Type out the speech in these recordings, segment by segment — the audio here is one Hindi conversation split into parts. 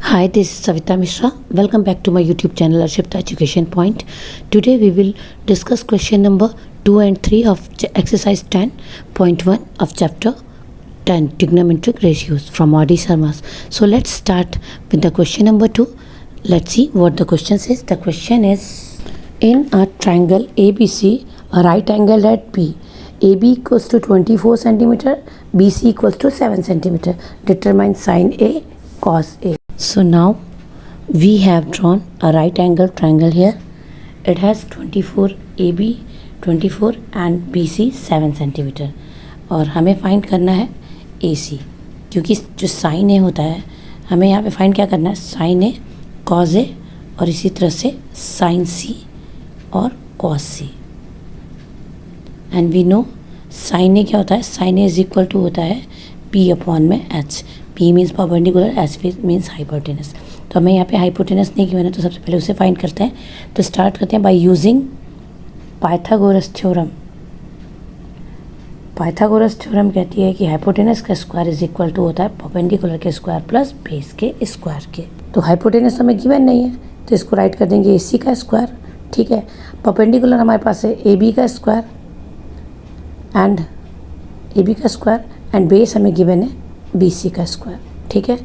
Hi, this is Savita Mishra. Welcome back to my YouTube channel Arshipta Education Point. Today we will discuss question number 2 and 3 of exercise 10.1 of chapter 10 trigonometric ratios from R.D. Sharma's. So let's start with the question number 2. Let's see what the question says. The question is, in a triangle ABC, a right angle at B, AB equals to 24 centimeter, BC equals to 7 centimeter. Determine sine A, cos A. So now we have drawn a right angle triangle here. It has 24 AB 24 and BC 7 centimetre और हमें फाइंड करना है AC, क्योंकि जो साइन ए होता है हमें यहाँ पे फाइंड क्या करना है, साइन ए कॉस ए और इसी तरह से साइन सी और cos C. And we know sine A क्या होता है, sine A is equal to होता है P अपॉन में H. P means perpendicular, H means hypotenuse. तो हमें यहाँ पे हाइपोटेनस नहीं गिवन है तो सबसे पहले उसे फाइंड करते हैं. तो स्टार्ट करते हैं by using Pythagoras theorem. Pythagoras theorem कहती है कि हाइपोटेनस का स्क्वायर इज इक्वल टू होता है परपेंडिकुलर के स्क्वायर प्लस बेस के स्क्वायर के. तो हाइपोटेनस हमें गिवन नहीं है तो इसको राइट कर देंगे AC का स्क्वायर. ठीक है, परपेंडिकुलर हमारे पास है AB का स्क्वायर एंड AB का स्क्वायर एंड बेस हमें गिवन है BC का स्क्वायर. ठीक है,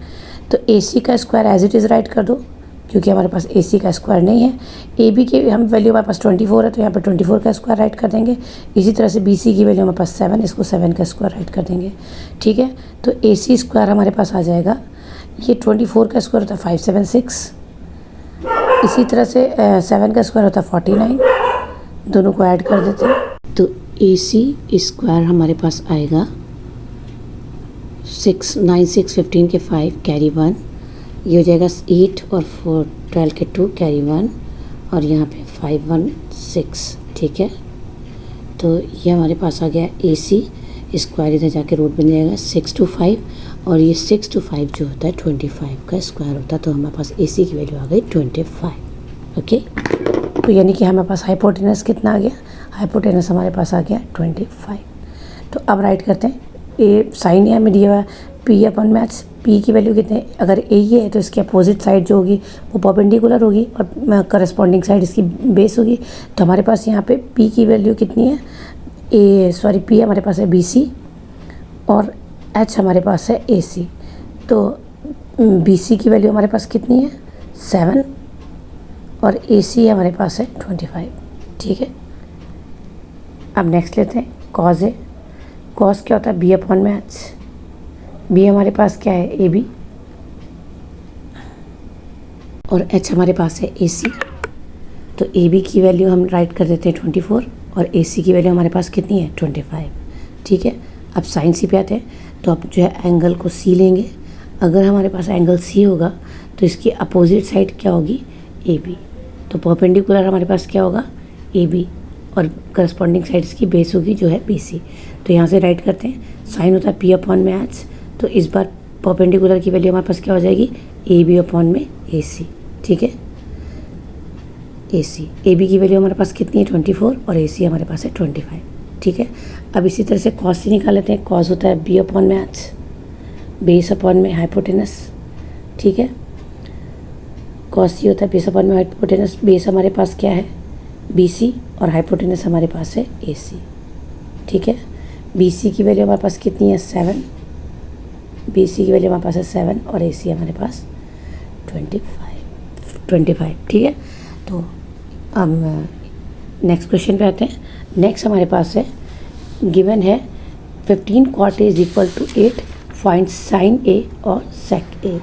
तो AC का square as it is write कर दो क्योंकि हमारे पास AC का स्क्वायर नहीं है. AB की हम वैल्यू हमारे पास 24 है तो यहाँ पर 24 का स्क्वायर राइट कर देंगे. इसी तरह से BC की वैल्यू हमारे पास 7, इसको 7 का स्क्वायर राइट कर देंगे. ठीक है, तो AC स्क्वायर हमारे पास आ जाएगा, ये 24 का स्क्वायर होता है 576, इसी तरह से 7 का स्क्वायर होता है 49. दोनों को ऐड कर देते हैं तो AC स्क्वायर हमारे पास आएगा 6 9 6 15 के 5 कैरी 1, ये हो जाएगा 8 और 4 12 के 2 कैरी 1 और यहाँ पे 5 1 6. ठीक है, तो ये हमारे पास आ गया AC स्क्वायर, इधर जाके रूट बन जाएगा 6 to 5 और ये 6 to 5 जो होता है 25 का स्क्वायर होता है. तो हमारे पास AC की वैल्यू आ गई 25. ओके, तो यानी कि हमारे पास हाइपोटेनस कितना आ गया, हाइपोटेनस हमारे पास आ गया 25. तो अब राइट करते हैं. ए साइन ए हमें दिया हुआ है P अपन में H. P की वैल्यू कितने, अगर A ये है तो इसकी अपोजिट साइड जो होगी वो परपेंडिकुलर होगी और करस्पॉन्डिंग साइड इसकी बेस होगी. तो हमारे पास यहाँ पे P की वैल्यू कितनी है, P हमारे पास है BC और H हमारे पास है AC. तो BC की वैल्यू हमारे पास कितनी है 7 और AC हमारे पास है 25. ठीक है, अब नेक्स्ट लेते हैं कॉस ए. कॉस क्या होता है B अपॉन में H. B हमारे पास क्या है AB और H हमारे पास है AC. तो AB की वैल्यू हम राइट कर देते हैं 24 और AC की वैल्यू हमारे पास कितनी है 25. ठीक है, अब साइन C पे आते हैं. तो अब जो है एंगल को C लेंगे. अगर हमारे पास एंगल C होगा तो इसकी अपोजिट साइड क्या होगी AB. तो परपेंडिकुलर हमारे पास क्या होगा AB और करस्पॉन्डिंग साइड इसकी बेस होगी जो है BC. तो यहाँ से राइट करते हैं, साइन होता है P अपॉन में H. तो इस बार परपेंडिकुलर की वैल्यू हमारे पास क्या हो जाएगी AB अपॉन में AC. ठीक है, AC AB की वैल्यू हमारे पास कितनी है 24 और AC हमारे पास है 25. ठीक है, अब इसी तरह से कॉस से निकाल लेते हैं. कॉस होता है B अपॉन में H, बेस अपॉन में हाइपोटेनस. ठीक है, कॉस C होता है बेस अपॉन में हाइपोटेनस. बेस हमारे पास क्या है BC और हाइपोटेनस हमारे पास है AC. ठीक है, BC की वैल्यू हमारे पास कितनी है 7, BC की वैल्यू हमारे पास है 7 और AC हमारे पास 25. ठीक है, तो अब नेक्स्ट क्वेश्चन पे आते हैं. नेक्स्ट हमारे पास है गिवन है 15 cot A is equal to 8, find sine A और सेक A.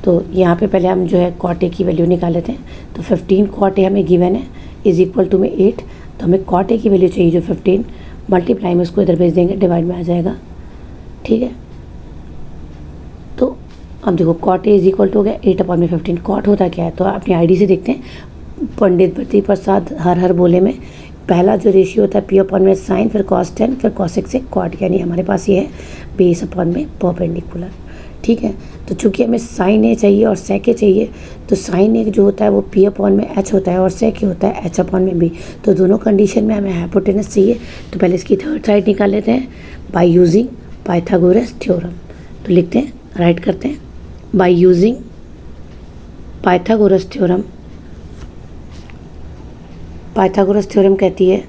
तो यहाँ पे पहले हम जो है cot A की वैल्यू निकाल लेते हैं. तो 15 cot A हमें गिवन है इज इक्वल टू में 8. तो हमें cot A की वैल्यू चाहिए जो 15, मल्टीप्लाई में उसको इधर भेज देंगे, डिवाइड में आ जाएगा. ठीक है, तो अब देखो cot A is equal to हो गया 8 अपॉन में 15. cot होता क्या है तो अपनी आईडी से देखते हैं. पंडित भर्ती प्रसाद हर बोले में पहला जो रेशियो होता है P अपॉन में साइन, फिर cos 10, फिर cos x से cot, यानी हमारे पास ये है बेस अपॉन में परपेंडिकुलर. ठीक है, तो चूंकि हमें साइन ए चाहिए और सेक ए चाहिए तो साइन ए जो होता है वो P अपॉन में H होता है और सेक ए होता है H अपॉन में B. तो दोनों कंडीशन में हमें हाइपोटेनस चाहिए. तो पहले इसकी थर्ड साइड निकाल लेते हैं बाय यूजिंग पाइथागोरस थ्योरम. तो लिखते हैं, राइट करते हैं बाय यूजिंग पाइथागोरस थ्योरम कहती है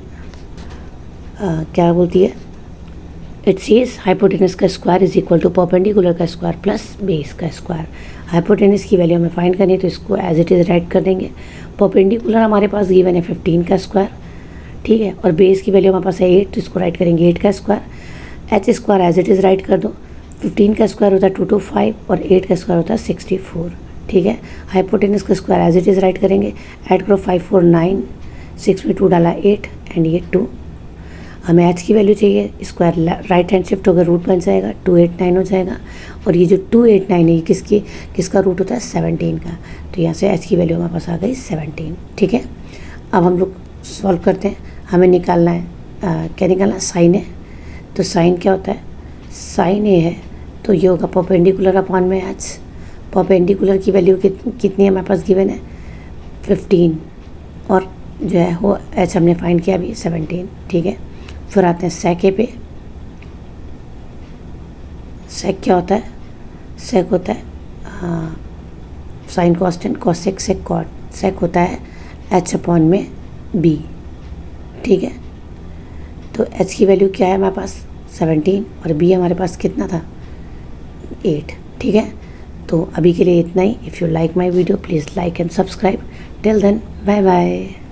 क्या बोलती है, इट सेज हाइपोटेनस का square is equal to perpendicular का स्क्वायर प्लस बेस का स्क्वायर। हाइपोटेनस की वैल्यू हमें फाइंड करनी है तो इसको एज इट इज़ राइट कर देंगे। परपेंडिकुलर हमारे पास गिवन है 15 का स्क्वायर, ठीक है, और बेस की वैल्यू हमारे पास है 8, तो इसको राइट करेंगे 8 का square. H square as it is write कर दो। 15 का स्क्वायर होता है 225 और 8 का स्क्वायर होता है 64, ठीक है। हाइपोटेनस का square as it is write करेंगे, ऐड करो 5 4 9, 6 में 2 डाला 8 एंड ये 2। हमें एच की वैल्यू चाहिए, स्क्वायर राइट हैंड शिफ्ट होकर रूट बन जाएगा, 289 हो जाएगा। और ये जो 289 है ये किसका रूट होता है 17 का, तो यहाँ से एच की वैल्यू हमारे पास आ गई 17, ठीक है। अब हम लोग सॉल्व करते हैं। हमें निकालना है क्या निकालना है, साइन है। तो साइन क्या होता है, साइन ए है तो ये होगा परपेंडिकुलर अपॉन में एच। परपेंडिकुलर की वैल्यू कितनी है हमारे पास गिवन है 15, और जो है वो एच हमने फाइंड किया अभी 17, ठीक है। फिर आते हैं सेक ए पे। सेक क्या होता है, सेक होता है sine constant cosec sec cot. Sec होता है एच अपॉन में बी, ठीक है। तो एच की वैल्यू क्या है हमारे पास 17 और बी हमारे पास कितना था 8, ठीक है। तो अभी के लिए इतना ही। If you like my video please like and subscribe. Till then bye bye.